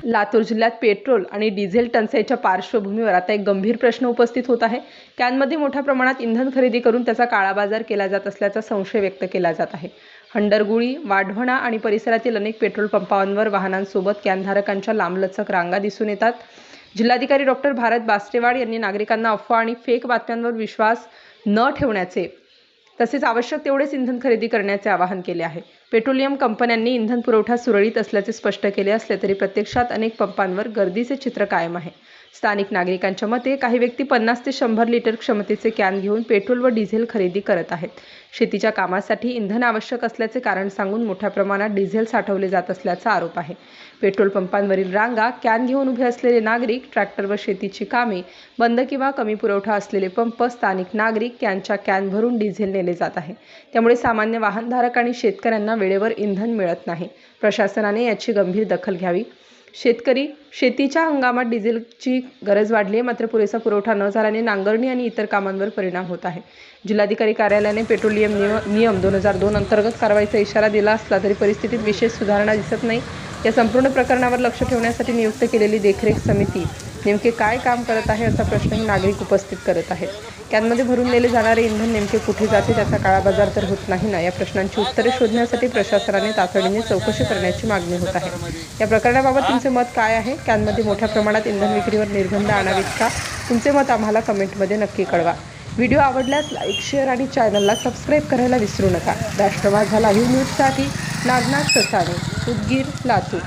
लातूर जिल्ह्यात पेट्रोल आणि डिझेल टंचाईच्या पार्श्वभूमीवर आता एक गंभीर प्रश्न उपस्थित होत आहे। कॅनमध्ये मोठ्या प्रमाणात इंधन खरेदी करून त्याचा काळाबाजार केला जात असल्याचा संशय व्यक्त केला जात आहे। हंडरगुळी, वाढवणा आणि परिसरातील अनेक पेट्रोल पंपांवर वाहनांसोबत कॅनधारकांच्या लांबलचक रांगा दिसून येतात। जिल्हाधिकारी डॉक्टर भारत बास्तेवाड यांनी नागरिकांना अफवा आणि फेक बातम्यांवर विश्वास न ठेवण्याचे तसेच आवश्यक तेवढेच इंधन खरेदी करण्याचे आवाहन केले आहे। पेट्रोलियम कंपन्यांनी इंधन पुरवठा सुरळीत असल्याचे स्पष्ट केले असले तरी प्रत्यक्षात अनेक पंपांवर गर्दीचे चित्र कायम आहे। स्थानिक नागरिकांच्या मते काही व्यक्ती 50 ते 100 लिटर क्षमतेचे कॅन घेऊन पेट्रोल व डिझेल खरेदी करत आहेत। शेतीच्या कामासाठी इंधन आवश्यक असल्याचे कारण सांगून मोठ्या प्रमाणात डिझेल साठवले जात असल्याचा आरोप आहे। पेट्रोल पंपांवरील रांगा, कॅन घेऊन उभे असलेले नागरिक, ट्रॅक्टर व शेतीची कामे, बंद किंवा कमी पुरवठा असलेले पंप, स्थानिक नागरिक कॅनच्या कॅन भरून डिझेल नेले जात आहे। त्यामुळे सामान्य वाहनधारक आणि शेतकऱ्यांना वेळेवर इंधन मिळत नाही। प्रशासनाने याची गंभीर दखल घ्यावी। शेतीच्या हंगामात डिझेलची गरज वाढली आहे, मात्र पुरेसा पुरवठा न झाल्याने नांगरणी आणि इतर कामांवर परिणाम होत आहे। जिल्हाधिकारी कार्यालयाने पेट्रोलियम नियम 2002 अंतर्गत कारवाईचा इशारा दिला असला तरी परिस्थितीत विशेष सुधारणा दिसत नाही। या संपूर्ण प्रकरणावर लक्ष ठेवण्यासाठी नियुक्त केलेली देखरेख समिती नेमके काय काम करत आहे असा प्रश्नही नागरिक उपस्थित करत आहेत। कॅनमध्ये भरून नेले जाणारे इंधन नेमके कुठे जाते, त्याचा काळाबाजार तर होत नाही ना? या प्रश्नांची उत्तरे शोधण्यासाठी प्रशासनाने तातडीने चौकशी करण्याची मागणी होत आहे। या प्रकरणाबाबत तुमचे मत काय आहे? कॅनमध्ये मोठ्या प्रमाणात इंधन विक्रीवर निर्बंध आणावेत का? तुमचे मत आम्हाला कमेंटमध्ये नक्की कळवा। व्हिडिओ आवडल्यास लाईक, शेअर आणि चॅनलला सबस्क्राईब करायला विसरू नका। राष्ट्र माझा लाईव्ह न्यूजसाठी नागनाथ ससाणे, उदगीर, लातूर।